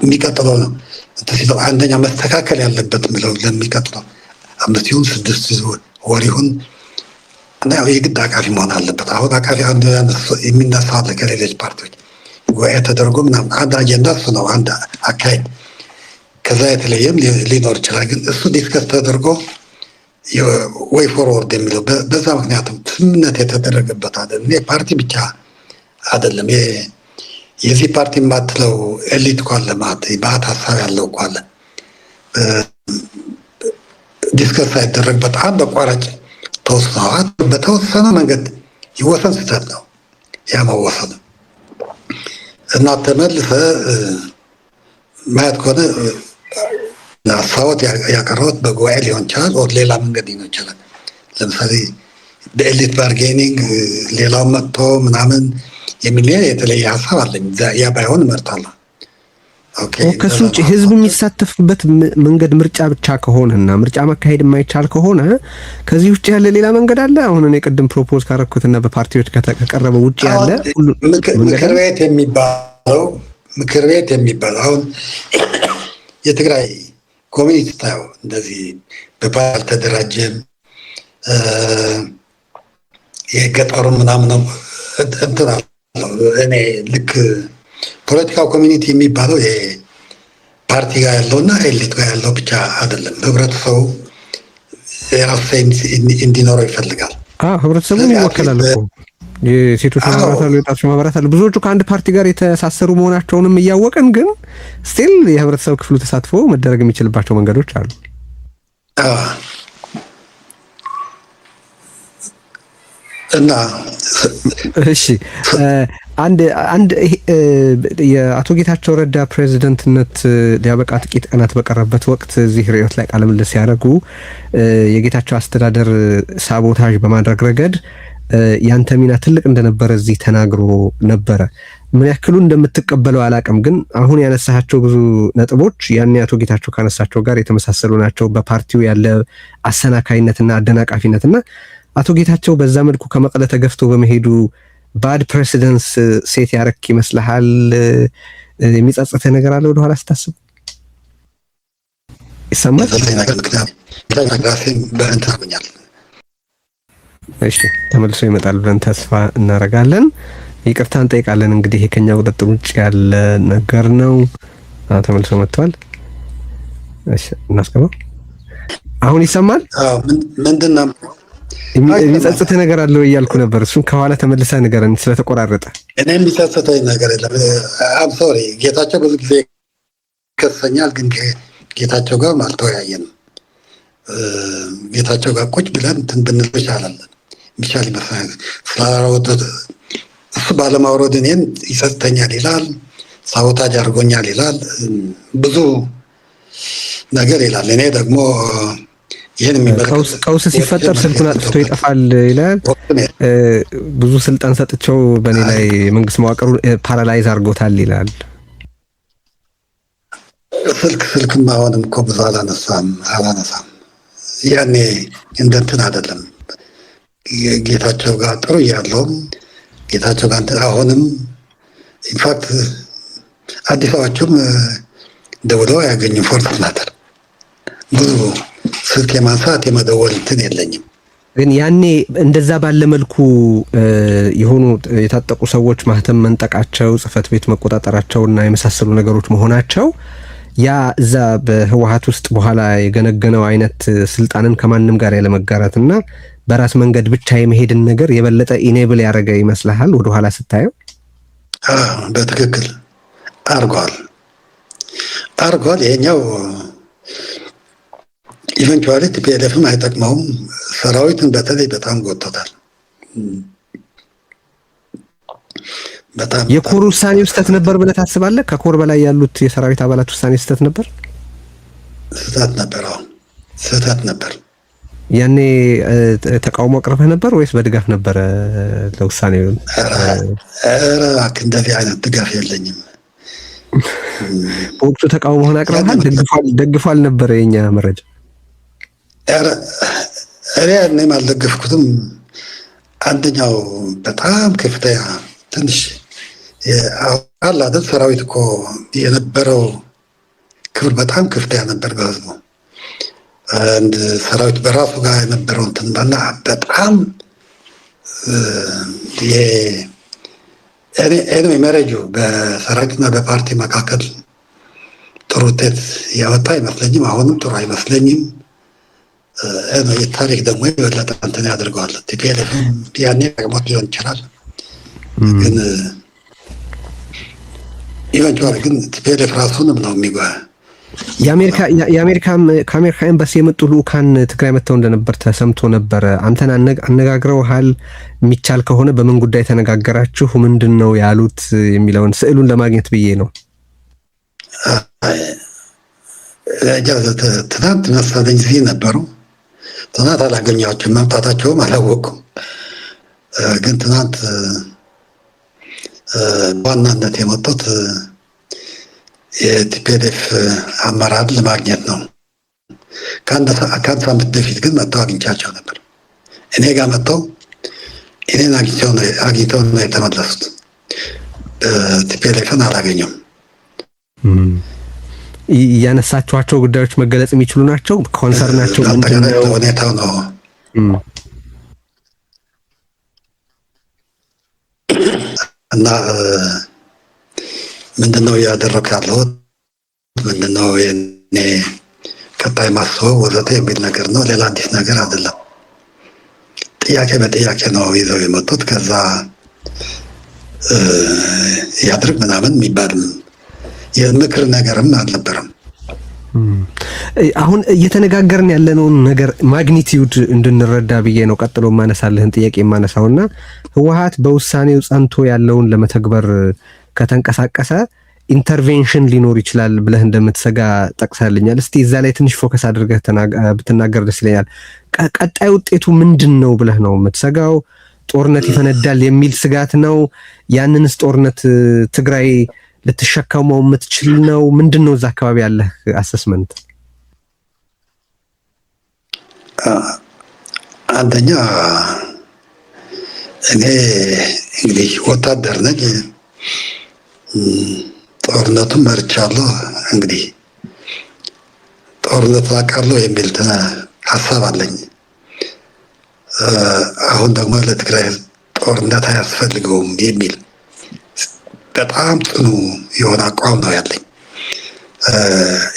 የሚቀጥለው ነው ሲለው አንደኛ መስተካከል ያለበት ምለው ለሚቀጥለው 5 ይሁን 6 ወር ይሁን እና የግድ አቃፊ መሆን አለበት። አሁን አቃፊ አንድ የሚነሳ አለ ከሌሎች ፓርቲዎች ጉባኤ ተደርጎ ምናምን አንድ አጀንዳ እሱ ነው አንድ አካሄድ። ከዛ የተለየም ሊኖር ይችላል። ግን እሱ ዲስከስ ተደርጎ ወይ ፎርወርድ የሚለው በዛ ምክንያቱም ስምምነት የተደረገበት አይደለም። እኔ ፓርቲ ብቻ አይደለም የዚህ ፓርቲ የማትለው ኤሊት እኮ አለ ማለት በአት ሀሳብ ያለው እኮ አለ ዲስከስ ሳይደረግ በጣም በቋራጭ ተወስነዋል። በተወሰነ መንገድ ይወሰን ስህተት ነው ያ መወሰኑ እና ተመልሰ ማየት ከሆነ ሀሳቦት ያቀረቡት በጉባኤ ሊሆን ይችላል ወደ ሌላ መንገድ ሊሆን ይችላል። ለምሳሌ በኤሊት ባርጌኒንግ ሌላው መጥቶ ምናምን የሚል የተለየ ሀሳብ አለኝ። ያ ባይሆን እመርጣለሁ። ከሱ ውጭ ህዝብ የሚሳተፍበት መንገድ ምርጫ ብቻ ከሆነና ምርጫ ማካሄድ የማይቻል ከሆነ ከዚህ ውጭ ያለ ሌላ መንገድ አለ? አሁን እኔ ቅድም ፕሮፖዝ ካረኩትና በፓርቲዎች ከቀረበ ውጭ ያለ ምክር ቤት የሚባለው አሁን የትግራይ ኮሚኒቲ ታየው እንደዚህ በፓርቲ አልተደራጀም። የገጠሩ ምናምን እንትን እኔ ልክ ፖለቲካል ኮሚኒቲ የሚባለው የፓርቲ ጋር ያለውና ኤሊት ጋር ያለው ብቻ አይደለም። ህብረተሰቡ የራሱ እንዲኖረው ይፈልጋል። ህብረተሰቡን ይወክላል እኮ የሴቶች ማህበራት አሉ፣ የወጣቶች ማህበራት አሉ። ብዙዎቹ ከአንድ ፓርቲ ጋር የተሳሰሩ መሆናቸውንም እያወቅን ግን ስቲል የህብረተሰብ ክፍሉ ተሳትፎ መደረግ የሚችልባቸው መንገዶች አሉ። እና እሺ አንድ የአቶ ጌታቸው ረዳ ፕሬዝዳንትነት ሊያበቃ ጥቂት ቀናት በቀረበት ወቅት እዚህ ርዕዮት ላይ ቃለ ምልልስ ሲያደርጉ የጌታቸው አስተዳደር ሳቦታጅ በማድረግ ረገድ ያንተ ሚና ትልቅ እንደነበረ እዚህ ተናግሮ ነበረ። ምን ያክሉ እንደምትቀበለው አላቅም፣ ግን አሁን ያነሳቸው ብዙ ነጥቦች ያኔ አቶ ጌታቸው ካነሳቸው ጋር የተመሳሰሉ ናቸው። በፓርቲው ያለ አሰናካይነትና አደናቃፊነትና አቶ ጌታቸው በዛ መልኩ ከመቀለ ተገፍቶ በመሄዱ ባድ ፕሬሲደንስ ሴት ያረክ ይመስልሃል? የሚጸጽተህ ነገር አለ ወደኋላ ስታስብ? ይሰማል? እሺ ተመልሶ ይመጣል ብለን ተስፋ እናደርጋለን። ይቅርታ እንጠይቃለን። እንግዲህ ከኛ ቁጥጥር ውጭ ያለ ነገር ነው። ተመልሶ መጥቷል። እሺ እናስገባው። አሁን ይሰማል? ምንድነው የሚጸጽተህ ነገር አለ ወይ እያልኩ ነበር። እሱን ከኋላ ተመልሰህ ንገረን ስለተቆራረጠ። እኔ የሚጸጽተኝ ነገር የለም። አም ሶሪ ጌታቸው ብዙ ጊዜ ከሰኛል፣ ግን ጌታቸው ጋር አልተወያየንም። ጌታቸው ጋር ቁጭ ብለን እንትን ብንል ይቻላል የሚቻል ይመስላል። ስላወረደ እሱ ባለማውረድ እኔን ይጸጽተኛል ይላል፣ ሳቦታጅ አድርጎኛል ይላል፣ ብዙ ነገር ይላል። እኔ ደግሞ ይሄን የሚመለከት ቀውስ ሲፈጠር ስልኩን አጥፍቶ ይጠፋል ይላል። ብዙ ስልጣን ሰጥቸው በእኔ ላይ መንግስት መዋቅሩ ፓራላይዝ አድርጎታል ይላል። ስልክም አሁንም እኮ ብዙ አላነሳም። ያኔ እንደንትን አይደለም። ጌታቸው ጋር ጥሩ እያለውም ጌታቸው ጋር አሁንም ኢንፋክት አዲስ አበባዎቹም ደውለው አያገኙም። ፎርስ ናተር ብዙ ስልክ የማንሳት የመደወል እንትን የለኝም። ግን ያኔ እንደዛ ባለ መልኩ የሆኑ የታጠቁ ሰዎች ማህተም መንጠቃቸው፣ ጽህፈት ቤት መቆጣጠራቸውና የመሳሰሉ ነገሮች መሆናቸው ያ እዛ በህወሓት ውስጥ በኋላ የገነገነው አይነት ስልጣንን ከማንም ጋር ያለመጋራትና በራስ መንገድ ብቻ የመሄድን ነገር የበለጠ ኢኔብል ያደረገ ይመስልሃል ወደኋላ ስታየው? በትክክል አርጓል። ይሄኛው ኢቨንቹዋሊ ቲፒኤልኤፍም አይጠቅመውም። ሰራዊትን በተለይ በጣም ጎቶታል። በጣም የኮር ውሳኔ ስህተት ነበር ብለህ ታስባለህ? ከኮር በላይ ያሉት የሰራዊት አባላት ውሳኔ ስህተት ነበር? ስህተት ነበር። ያኔ ተቃውሞ አቅርበህ ነበር ወይስ በድጋፍ ነበረ ለውሳኔው? እንደዚህ አይነት ድጋፍ የለኝም። በወቅቱ ተቃውሞህን አቅርበሃል? ደግፏል ነበር የኛ መረጃ? እኔም አልደገፍኩትም። አንደኛው በጣም ከፍተኛ ትንሽ አለ አይደል ሰራዊት እኮ የነበረው ክብር በጣም ከፍተኛ ነበር በህዝቡ። አንድ ሰራዊት በራሱ ጋር የነበረው እንትን በጣም እኔ መረጁ በሰራዊትና በፓርቲ መካከል ጥሩ ውጤት ያወጣ አይመስለኝም። አሁንም ጥሩ አይመስለኝም። የታሪክ ደግሞ የበለጠ እንትን ያደርገዋል። ቲፒኤልኤፍ ያኔ ጠቅሞት ሊሆን ይችላል፣ ግን ኢቨንቹዋሊ ግን ቲፒኤልኤፍ ራሱንም ነው የሚጓ ከአሜሪካ ኤምባሲ የመጡ ልኡካን ትግራይ መጥተው እንደነበር ተሰምቶ ነበረ። አንተን አነጋግረውሃል? የሚቻል ከሆነ በምን ጉዳይ ተነጋገራችሁ? ምንድን ነው ያሉት የሚለውን ስዕሉን ለማግኘት ብዬ ነው። ትናንት መሰለኝ እዚህ ነበሩ። ትናንት አላገኘኋቸውም፣ መምጣታቸውም አላወቁም። ግን ትናንት በዋናነት የመጡት የቲፒኤልኤፍ አመራር ለማግኘት ነው። ከአንድ ሳምንት በፊት ግን መጥተው አግኝቻቸው ነበር። እኔ ጋር መጥተው እኔን አግኝተው ነው የተመለሱት። ቲፒኤልኤፍን አላገኘም። ያነሳችኋቸው ጉዳዮች መገለጽ የሚችሉ ናቸው? ኮንሰርናቸው ሁኔታው ነው እና ምንድነው እያደረኩ ያለሁት፣ ምንድነው የኔ ቀጣይ ማስበው ወዘተ የሚል ነገር ነው። ሌላ አዲስ ነገር አይደለም። ጥያቄ በጥያቄ ነው ይዘው የመጡት። ከዛ ያድርግ ምናምን የሚባልም የምክር ነገርም አልነበረም። አሁን እየተነጋገርን ያለነውን ነገር ማግኒቲዩድ እንድንረዳ ብዬ ነው ቀጥሎ ማነሳልህን ጥያቄ የማነሳውና ህወሓት በውሳኔው ጸንቶ ያለውን ለመተግበር ከተንቀሳቀሰ ኢንተርቬንሽን ሊኖር ይችላል ብለህ እንደምትሰጋ ጠቅሳልኛል። እስቲ እዛ ላይ ትንሽ ፎከስ አድርገህ ብትናገር ደስ ይለኛል። ቀጣይ ውጤቱ ምንድን ነው ብለህ ነው የምትሰጋው? ጦርነት ይፈነዳል የሚል ስጋት ነው? ያንንስ ጦርነት ትግራይ ልትሸከመው የምትችል ነው? ምንድን ነው እዛ አካባቢ ያለህ አሰስመንት? አንደኛ እኔ እንግዲህ ወታደር ነኝ፣ ጦርነቱን መርቻለሁ። እንግዲህ ጦርነት አውቃለሁ የሚል ሀሳብ አለኝ። አሁን ደግሞ ለትግራይ ህዝብ ጦርነት አያስፈልገውም የሚል በጣም ጽኑ የሆነ አቋም ነው ያለኝ።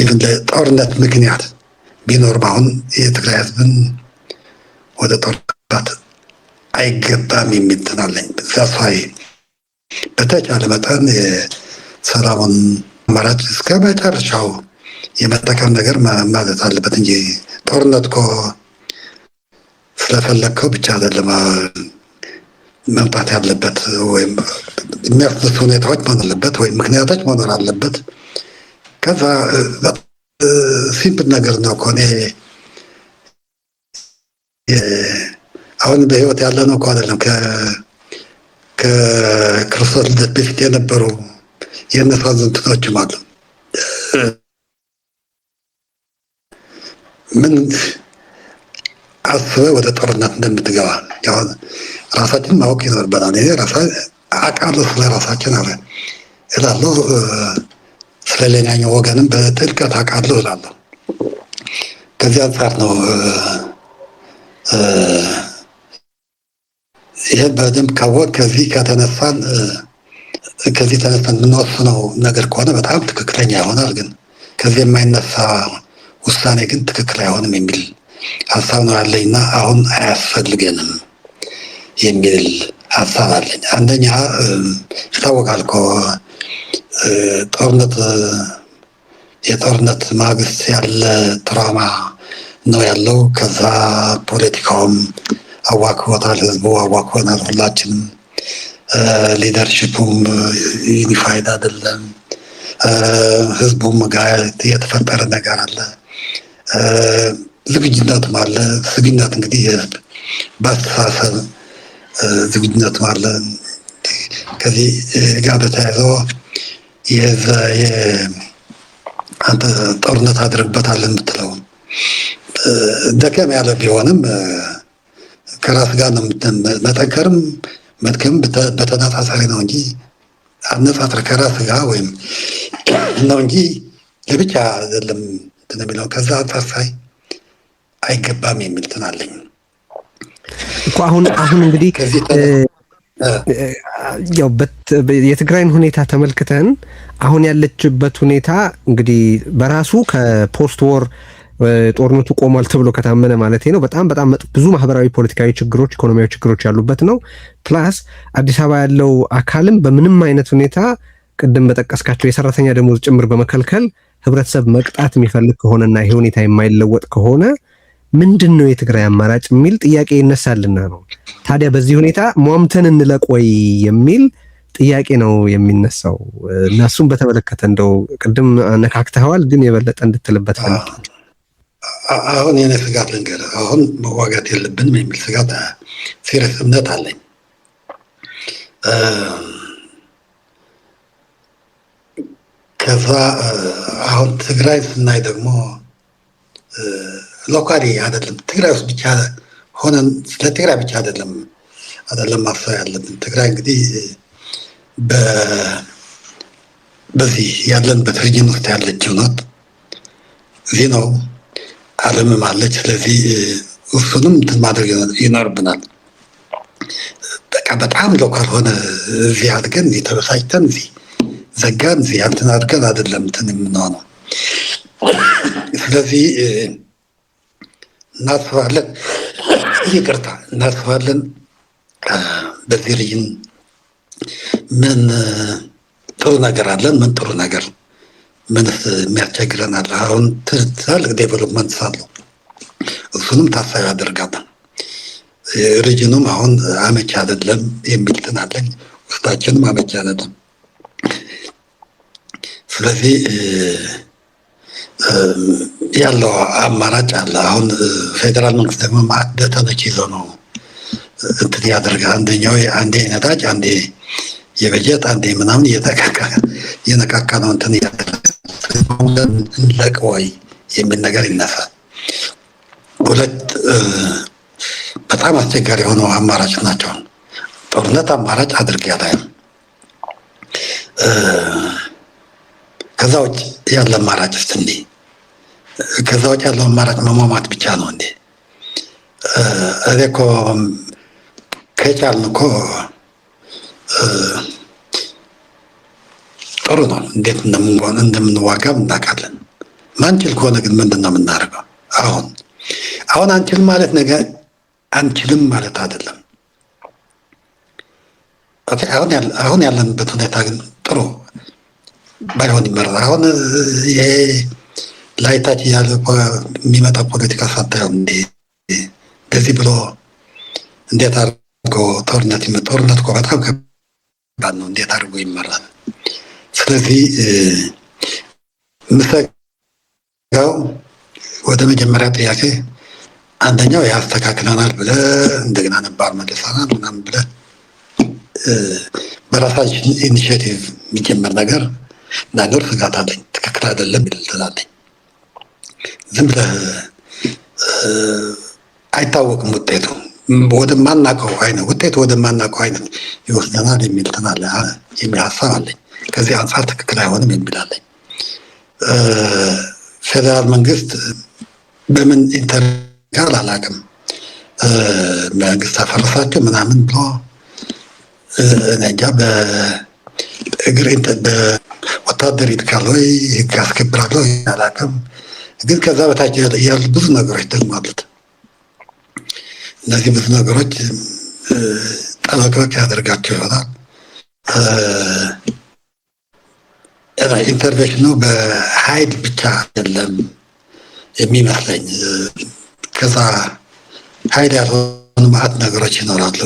ኢቭን ለጦርነት ምክንያት ቢኖርም አሁን የትግራይ ህዝብን ወደ ጦርነት አይገባም የሚል እንትን አለኝ። ዛሳይ በተቻለ መጠን የሰላሙን አማራጭ እስከ መጨረሻው የመጠቀም ነገር ማለት አለበት እንጂ ጦርነት እኮ ስለፈለግከው ብቻ አይደለም መምጣት ያለበት፣ ወይም የሚያስደስቱ ሁኔታዎች መሆን አለበት፣ ወይም ምክንያቶች መኖር አለበት። ከዛ ሲምፕል ነገር ነው እኮ እኔ አሁን በህይወት ያለ ነው እኮ አይደለም። ከክርስቶስ ልደት በፊት የነበሩ የነሳዙ እንትኖችም አሉ። ምን አስበህ ወደ ጦርነት እንደምትገባ አሁን ራሳችን ማወቅ ይኖርበታል። እኔ አውቃለሁ ስለ ራሳችን እላለሁ፣ ስለ ሌላኛው ወገንም በጥልቀት አውቃለሁ እላለሁ። ከዚህ አንጻር ነው ይህን በደንብ ካወቅ ከዚህ ተነስተን የምንወስነው ነገር ከሆነ በጣም ትክክለኛ ይሆናል። ግን ከዚህ የማይነሳ ውሳኔ ግን ትክክል አይሆንም የሚል ሀሳብ ነው ያለኝ እና አሁን አያስፈልገንም የሚል ሀሳብ አለኝ። አንደኛ ይታወቃል እኮ የጦርነት ማግስት ያለ ትራውማ ነው ያለው። ከዛ ፖለቲካውም አዋክቦታል፣ ህዝቡ አዋክቦናል፣ ሁላችንም ሊደርሽፑም ዩኒፋይድ አይደለም። ህዝቡም ጋር የተፈጠረ ነገር አለ፣ ዝግጁነትም አለ። ስግነት እንግዲህ የህዝብ በአስተሳሰብ ዝግጁነትም አለ። ከዚህ ጋር በተያይዘው አንተ ጦርነት አድርግበታለን የምትለው ደከም ያለ ቢሆንም ከራስ ጋር ነው መጠንከርም መድከም በተነጻጻሪ ነው እንጂ አነጻጽር ከራስ ጋር ወይም ነው እንጂ ለብቻ አይደለም እንትን የሚለው ከዛ አንጻር ሳይ አይገባም የሚል እንትን አለኝ እኮ አሁን እንግዲህ ያው የትግራይን ሁኔታ ተመልክተን አሁን ያለችበት ሁኔታ እንግዲህ በራሱ ከፖስት ዎር ጦርነቱ ቆሟል ተብሎ ከታመነ ማለት ነው በጣም ብዙ ማህበራዊ፣ ፖለቲካዊ ችግሮች፣ ኢኮኖሚያዊ ችግሮች ያሉበት ነው። ፕላስ አዲስ አበባ ያለው አካልም በምንም አይነት ሁኔታ ቅድም በጠቀስካቸው የሰራተኛ ደሞዝ ጭምር በመከልከል ህብረተሰብ መቅጣት የሚፈልግ ከሆነና ይሄ ሁኔታ የማይለወጥ ከሆነ ምንድን ነው የትግራይ አማራጭ የሚል ጥያቄ ይነሳልና ነው። ታዲያ በዚህ ሁኔታ ሟምተን እንለቅ ወይ የሚል ጥያቄ ነው የሚነሳው እና እሱን በተመለከተ እንደው ቅድም ነካክተዋል፣ ግን የበለጠ እንድትልበት ፈልጌ። አሁን የኔ ስጋት ልንገርህ፣ አሁን መዋጋት የለብንም የሚል ስጋት ሲሪየስ እምነት አለኝ። ከዛ አሁን ትግራይ ስናይ ደግሞ ሎካሊ አይደለም ትግራይ ውስጥ ብቻ ሆነን ስለ ትግራይ ብቻ አይደለም ማሰብ ያለብን። ትግራይ እንግዲህ በዚህ ያለንበት ሪጅን ውስጥ ያለችው ናት። እዚህ ነው ዓለምም አለች። ስለዚህ እሱንም እንትን ማድረግ ይኖርብናል። በቃ በጣም ሎካል ሆነ እዚህ አድገን እዚህ ተበሳጭተን እዚህ ዘጋን እዚህ እንትን አድርገን አይደለም እንትን የምንሆነው። ስለዚህ እናስባለን፣ ይቅርታ እናስባለን በዚህ ሪጅን ምን ጥሩ ነገር አለን፣ ምን ጥሩ ነገር ምንስ የሚያስቸግረናል። አሁን ትልቅ ዴቨሎፕመንት አለው፣ እሱንም ታሳቢ አደርጋለን። ሪጅኑም አሁን አመቺ አይደለም የሚል እንትን አለኝ፣ ውስጣችንም አመቺ አይደለም። ስለዚህ ያለው አማራጭ አለ። አሁን ፌዴራል መንግስት ደግሞ ማዕደተኖች ይዞ ነው እንትን ያደርጋል። አንደኛው አንዴ ነዳጅ፣ አንዴ የበጀት፣ አንዴ ምናምን እየነካካ ነው እንትን እያደረገ እንለቅ ወይ የሚል ነገር ይነሳል። ሁለት በጣም አስቸጋሪ የሆነው አማራጭ ናቸው። ጦርነት አማራጭ አድርግ ያላይም ከዛ ውጭ ያለ አማራጭ እስቲ እንዴ ከዛ ውጭ ያለው አማራጭ መሟሟት ብቻ ነው እንዴ? እኔ እኮ ከቻልን እኮ ጥሩ ነው። እንዴት እንደምንዋጋም እናውቃለን። ማንችል ከሆነ ግን ምንድን ነው የምናደርገው? አሁን አንችልም ማለት ነገ አንችልም ማለት አይደለም። አሁን ያለንበት ሁኔታ ግን ጥሩ ባይሆን ይመረጣል። አሁን ይሄ ላይታች እያለ የሚመጣ ፖለቲካ ሳታየው እንደዚህ ብሎ እንዴት አድርጎ ጦርነት እኮ በጣም ከባድ ነው። እንዴት አድርጎ ይመራል? ስለዚህ ምሰጋው ወደ መጀመሪያ ጥያቄ አንደኛው ያስተካክለናል ብለህ እንደገና ነባር መልሰናል ምናምን ብለህ በራሳችን ኢኒሽቲቭ የሚጀመር ነገር እንዳይኖር ስጋት አለኝ። ትክክል አይደለም ይልትላለኝ። ዝም ብለህ አይታወቅም ውጤቱ ወደማናውቀው አይነት ይወስደናል የሚል ትናለ የሚል ሀሳብ አለኝ። ከዚህ አንጻር ትክክል አይሆንም የሚል አለኝ። ፌዴራል መንግስት በምን ኢንተርጋል አላውቅም መንግስት አፈረሳቸው ምናምን ብሎ እንጃ በእግር ወታደር ይልካል ወይ ህግ ያስከብራል ወይ አላውቅም። ግን ከዛ በታች ያሉ ብዙ ነገሮች ደግሞ አሉት። እነዚህ ብዙ ነገሮች ጠበቅበቅ ያደርጋቸው ይሆናል። ኢንተርቬንሽኑ በኃይል ብቻ አይደለም የሚመስለኝ። ከዛ ኃይል ያልሆኑ ማዕት ነገሮች ይኖራሉ።